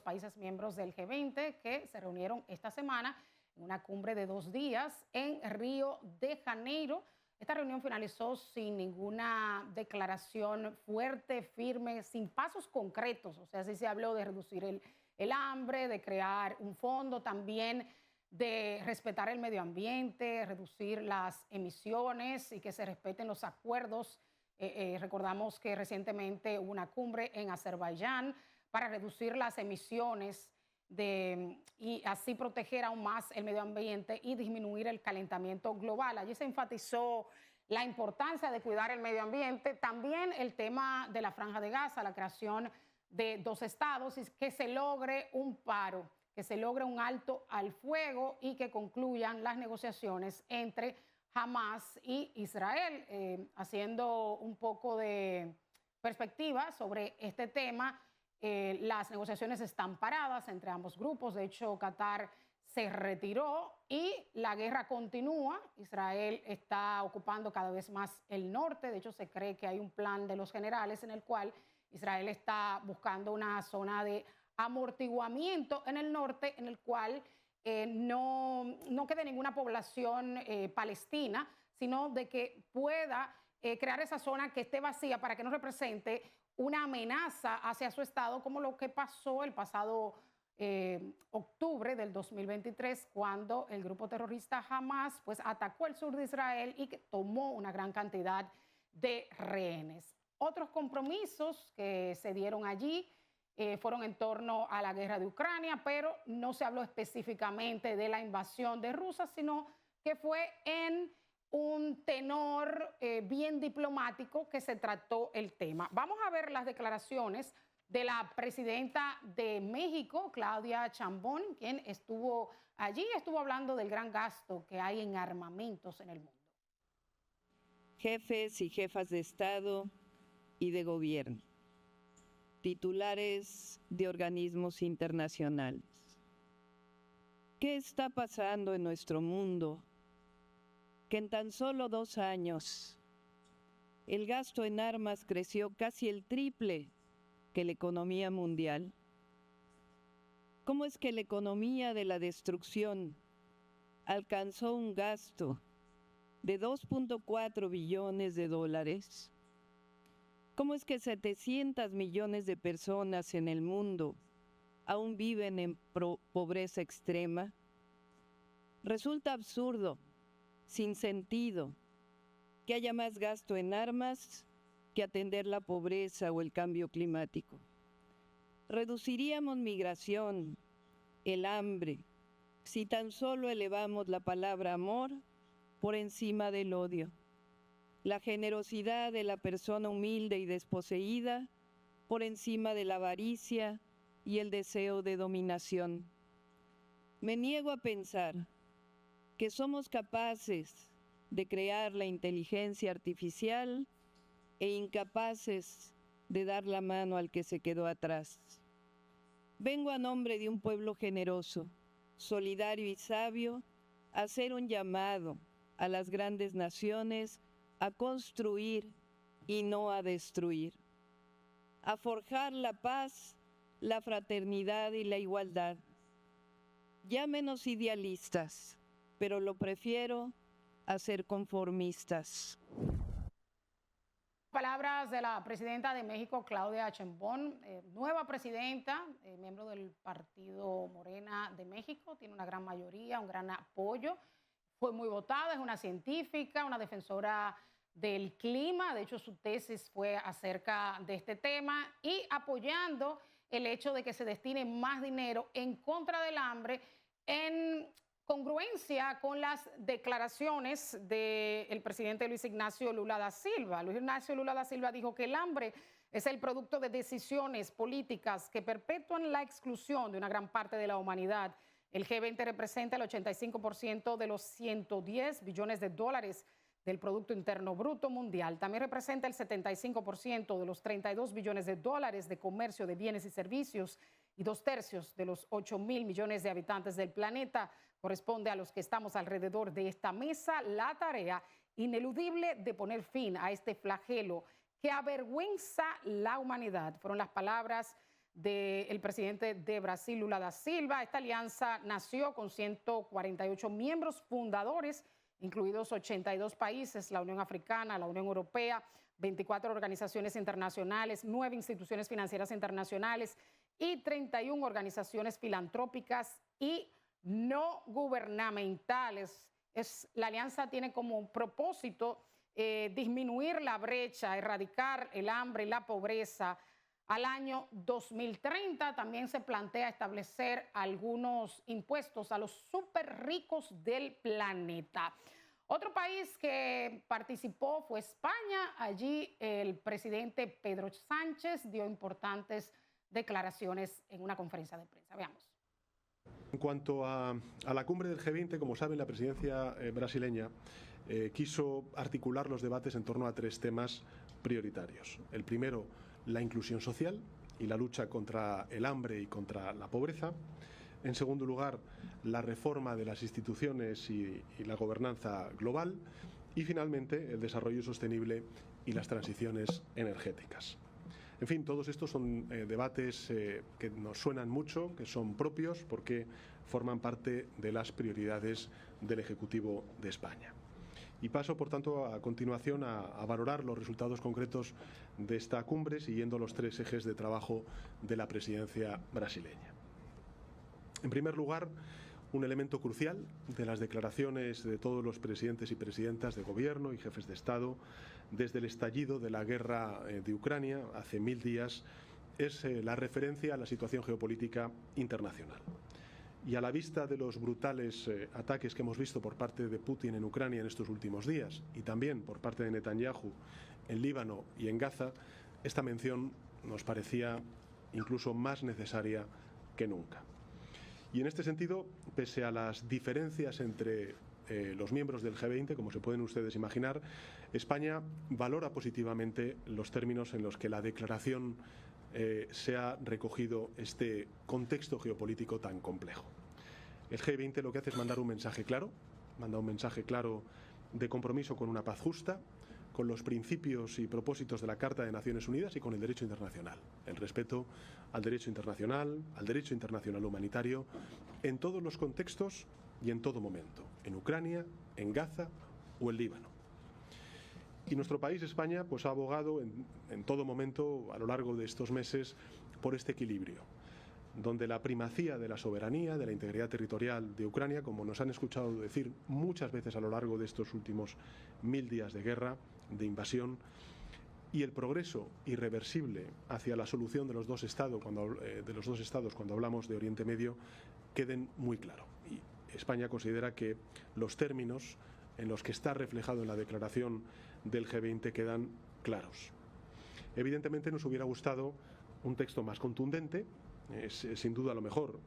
países miembros del G20 que se reunieron esta semana en una cumbre de 2 días en Río de Janeiro. Esta reunión finalizó sin ninguna declaración fuerte, firme, sin pasos concretos. O sea, sí se habló de reducir el hambre, de crear un fondo, también de respetar el medio ambiente, reducir las emisiones y que se respeten los acuerdos. Recordamos que recientemente hubo una cumbre en Azerbaiyán para reducir las emisiones y así proteger aún más el medio ambiente y disminuir el calentamiento global. Allí se enfatizó la importancia de cuidar el medio ambiente, también el tema de la Franja de Gaza, la creación de 2 estados y que se logre un paro, que se logre un alto al fuego y que concluyan las negociaciones entre Hamas y Israel. Haciendo un poco de perspectiva sobre este tema, las negociaciones están paradas entre ambos grupos. De hecho, Qatar se retiró y la guerra continúa. Israel está ocupando cada vez más el norte. De hecho, se cree que hay un plan de los generales en el cual Israel está buscando una zona de amortiguamiento en el norte, en el cual no quede ninguna población palestina, sino de que pueda crear esa zona que esté vacía para que no represente una amenaza hacia su estado, como lo que pasó el pasado octubre del 2023, cuando el grupo terrorista Hamas pues atacó el sur de Israel y que tomó una gran cantidad de rehenes. Otros compromisos que se dieron allí fueron en torno a la guerra de Ucrania, pero no se habló específicamente de la invasión de Rusia, sino que fue en un tenor bien diplomático que se trató el tema. Vamos a ver las declaraciones de la presidenta de México, Claudia Sheinbaum, quien estuvo allí, estuvo hablando del gran gasto que hay en armamentos en el mundo. Jefes y jefas de Estado y de Gobierno, titulares de organismos internacionales. ¿Qué está pasando en nuestro mundo? Que en tan solo 2 años el gasto en armas creció casi el triple que la economía mundial. ¿Cómo es que la economía de la destrucción alcanzó un gasto de 2.4 billones de dólares? ¿Cómo es que 700 millones de personas en el mundo aún viven en pobreza extrema? Resulta absurdo, sin sentido, que haya más gasto en armas que atender la pobreza o el cambio climático. Reduciríamos migración, el hambre, si tan solo elevamos la palabra amor por encima del odio, la generosidad de la persona humilde y desposeída por encima de la avaricia y el deseo de dominación. Me niego a pensar que somos capaces de crear la inteligencia artificial e incapaces de dar la mano al que se quedó atrás. Vengo a nombre de un pueblo generoso, solidario y sabio a hacer un llamado a las grandes naciones a construir y no a destruir, a forjar la paz, la fraternidad y la igualdad. Ya menos idealistas, pero lo prefiero a ser conformistas. Palabras de la presidenta de México, Claudia Sheinbaum, nueva presidenta, miembro del partido Morena de México, tiene una gran mayoría, un gran apoyo, fue muy votada, es una científica, una defensora del clima, de hecho su tesis fue acerca de este tema y apoyando el hecho de que se destine más dinero en contra del hambre en congruencia con las declaraciones del presidente Luis Ignacio Lula da Silva. Luis Ignacio Lula da Silva dijo que el hambre es el producto de decisiones políticas que perpetúan la exclusión de una gran parte de la humanidad. El G20 representa el 85% de los 110 billones de dólares del Producto Interno Bruto Mundial. También representa el 75% de los 32 billones de dólares de comercio de bienes y servicios y 2/3 de los 8.000 millones de habitantes del planeta. Corresponde a los que estamos alrededor de esta mesa la tarea ineludible de poner fin a este flagelo que avergüenza la humanidad. Fueron las palabras del presidente de Brasil, Lula da Silva. Esta alianza nació con 148 miembros fundadores, incluidos 82 países, la Unión Africana, la Unión Europea, 24 organizaciones internacionales, 9 instituciones financieras internacionales y 31 organizaciones filantrópicas y no gubernamentales. La alianza tiene como propósito disminuir la brecha, erradicar el hambre y la pobreza. Al año 2030 también se plantea establecer algunos impuestos a los súper ricos del planeta. Otro país que participó fue España. Allí el presidente Pedro Sánchez dio importantes declaraciones en una conferencia de prensa. Veamos. En cuanto a la cumbre del G20, como saben, la presidencia brasileña quiso articular los debates en torno a 3 temas prioritarios. El primero, la inclusión social y la lucha contra el hambre y contra la pobreza. En segundo lugar, la reforma de las instituciones y la gobernanza global. Y finalmente, el desarrollo sostenible y las transiciones energéticas. En fin, todos estos son debates que nos suenan mucho, que son propios porque forman parte de las prioridades del Ejecutivo de España. Y paso, por tanto, a continuación a valorar los resultados concretos de esta cumbre, siguiendo los 3 ejes de trabajo de la presidencia brasileña. En primer lugar, un elemento crucial de las declaraciones de todos los presidentes y presidentas de gobierno y jefes de Estado desde el estallido de la guerra de Ucrania hace 1000 días es la referencia a la situación geopolítica internacional. Y a la vista de los brutales ataques que hemos visto por parte de Putin en Ucrania en estos últimos días y también por parte de Netanyahu en Líbano y en Gaza, esta mención nos parecía incluso más necesaria que nunca. Y en este sentido, pese a las diferencias entre los miembros del G20, como se pueden ustedes imaginar, España valora positivamente los términos en los que la declaración se ha recogido este contexto geopolítico tan complejo. El G20 lo que hace es mandar un mensaje claro, de compromiso con una paz justa, con los principios y propósitos de la Carta de Naciones Unidas y con el derecho internacional, el respeto al derecho internacional humanitario, en todos los contextos y en todo momento, en Ucrania, en Gaza o en Líbano. Y nuestro país, España, pues ha abogado en todo momento, a lo largo de estos meses, por este equilibrio, donde la primacía de la soberanía, de la integridad territorial de Ucrania, como nos han escuchado decir muchas veces a lo largo de estos últimos 1000 días de guerra, de invasión, y el progreso irreversible hacia la solución de los dos estados cuando hablamos de Oriente Medio, queden muy claros. Y España considera que los términos en los que está reflejado en la declaración del G20 quedan claros. Evidentemente nos hubiera gustado un texto más contundente, es sin duda lo mejor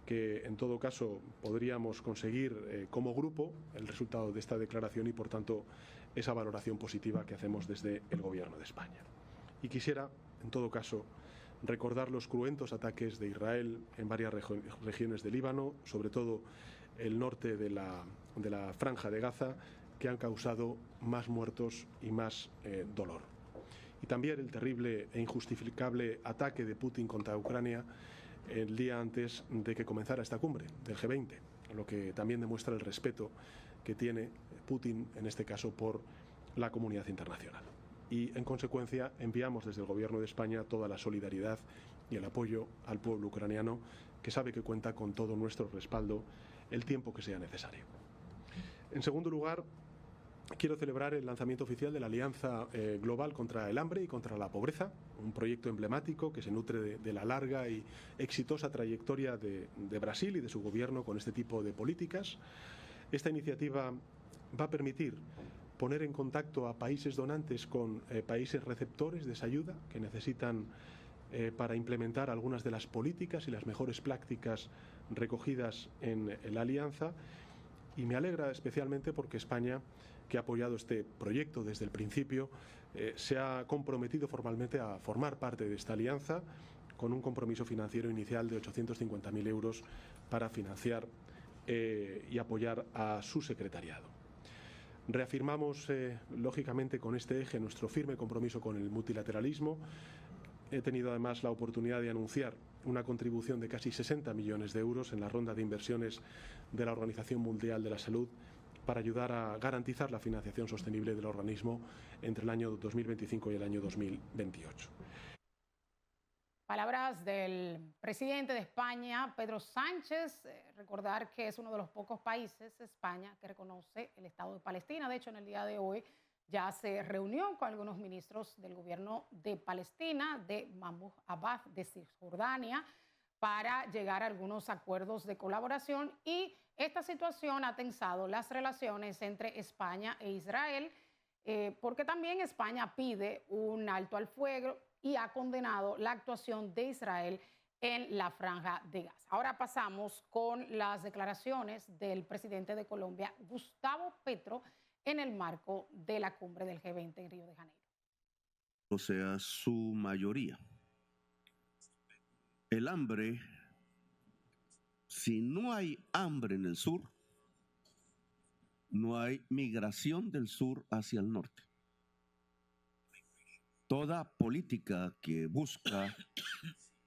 que en todo caso podríamos conseguir como grupo el resultado de esta declaración y por tanto esa valoración positiva que hacemos desde el Gobierno de España. Y quisiera en todo caso recordar los cruentos ataques de Israel en varias regiones del Líbano, sobre todo el norte de la franja de Gaza, que han causado más muertos y más dolor. Y también el terrible e injustificable ataque de Putin contra Ucrania el día antes de que comenzara esta cumbre del G20, lo que también demuestra el respeto que tiene Putin, en este caso, por la comunidad internacional. Y, en consecuencia, enviamos desde el Gobierno de España toda la solidaridad y el apoyo al pueblo ucraniano, que sabe que cuenta con todo nuestro respaldo el tiempo que sea necesario. En segundo lugar, quiero celebrar el lanzamiento oficial de la Alianza Global contra el Hambre y contra la Pobreza, un proyecto emblemático que se nutre de la larga y exitosa trayectoria de Brasil y de su gobierno con este tipo de políticas. Esta iniciativa va a permitir poner en contacto a países donantes con países receptores de esa ayuda que necesitan para implementar algunas de las políticas y las mejores prácticas recogidas en la Alianza. Y me alegra especialmente porque España, que ha apoyado este proyecto desde el principio, se ha comprometido formalmente a formar parte de esta alianza con un compromiso financiero inicial de 850.000 euros para financiar y apoyar a su secretariado. Reafirmamos, lógicamente, con este eje nuestro firme compromiso con el multilateralismo, he tenido además la oportunidad de anunciar una contribución de casi 60 millones de euros en la ronda de inversiones de la Organización Mundial de la Salud para ayudar a garantizar la financiación sostenible del organismo entre el año 2025 y el año 2028. Palabras del presidente de España, Pedro Sánchez. Recordar que es uno de los pocos países, España, que reconoce el Estado de Palestina. De hecho, en el día de hoy ya se reunió con algunos ministros del gobierno de Palestina, de Mahmoud Abbas, de Cisjordania, para llegar a algunos acuerdos de colaboración, y esta situación ha tensado las relaciones entre España e Israel, porque también España pide un alto al fuego y ha condenado la actuación de Israel en la Franja de Gaza. Ahora pasamos con las declaraciones del presidente de Colombia, Gustavo Petro, en el marco de la cumbre del G20 en Río de Janeiro. O sea, su mayoría. El hambre, si no hay hambre en el sur, no hay migración del sur hacia el norte. Toda política que busca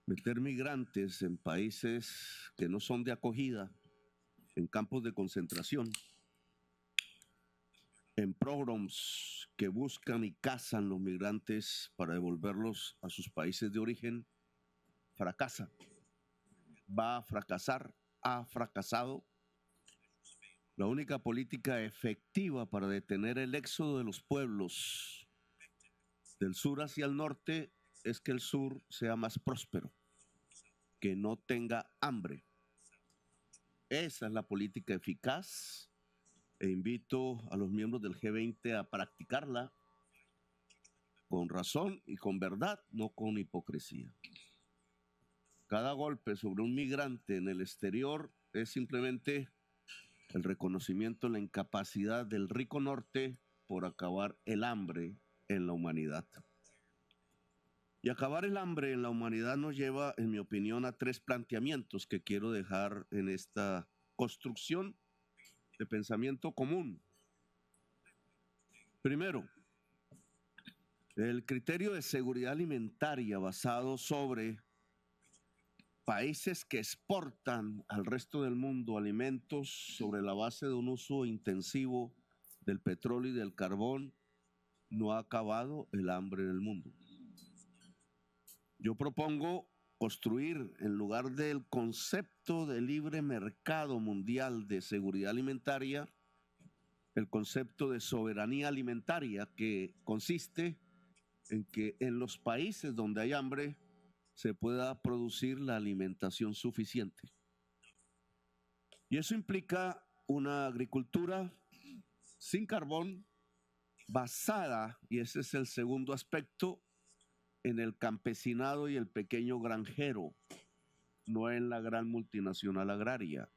meter migrantes en países que no son de acogida, en campos de concentración, en programas que buscan y cazan los migrantes para devolverlos a sus países de origen, fracasa. Va a fracasar, ha fracasado. La única política efectiva para detener el éxodo de los pueblos del sur hacia el norte es que el sur sea más próspero, que no tenga hambre. Esa es la política eficaz, e invito a los miembros del G20 a practicarla con razón y con verdad, no con hipocresía. Cada golpe sobre un migrante en el exterior es simplemente el reconocimiento de la incapacidad del rico norte por acabar el hambre en la humanidad. Y acabar el hambre en la humanidad nos lleva, en mi opinión, a tres planteamientos que quiero dejar en esta construcción de pensamiento común. Primero, el criterio de seguridad alimentaria basado sobre países que exportan al resto del mundo alimentos sobre la base de un uso intensivo del petróleo y del carbón no ha acabado el hambre en el mundo. Yo propongo construir, en lugar del concepto de libre mercado mundial de seguridad alimentaria, el concepto de soberanía alimentaria, que consiste en que en los países donde hay hambre se pueda producir la alimentación suficiente. Y eso implica una agricultura sin carbón, basada, y ese es el segundo aspecto, en el campesinado y el pequeño granjero, no en la gran multinacional agraria.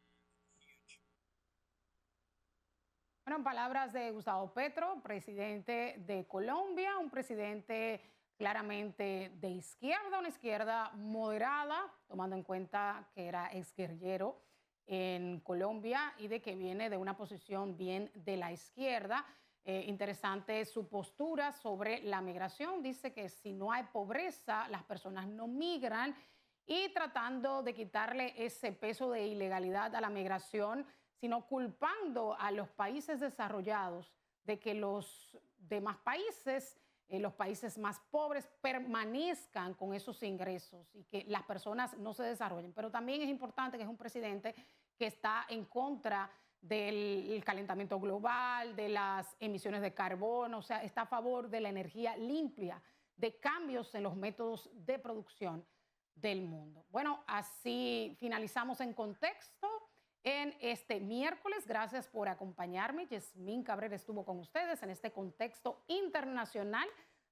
Bueno, en palabras de Gustavo Petro, presidente de Colombia, un presidente claramente de izquierda, una izquierda moderada, tomando en cuenta que era exguerrillero en Colombia y de que viene de una posición bien de la izquierda. Interesante su postura sobre la migración. Dice que si no hay pobreza, las personas no migran, y tratando de quitarle ese peso de ilegalidad a la migración, sino culpando a los países desarrollados de que los demás países, los países más pobres, permanezcan con esos ingresos y que las personas no se desarrollen. Pero también es importante que es un presidente que está en contra del calentamiento global, de las emisiones de carbono, o sea, está a favor de la energía limpia, de cambios en los métodos de producción del mundo. Bueno, así finalizamos En Contexto en este miércoles. Gracias por acompañarme. Yasmín Cabrera estuvo con ustedes en este contexto internacional,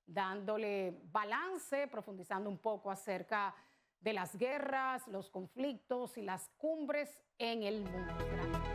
dándole balance, profundizando un poco acerca de las guerras, los conflictos y las cumbres en el mundo. Gracias.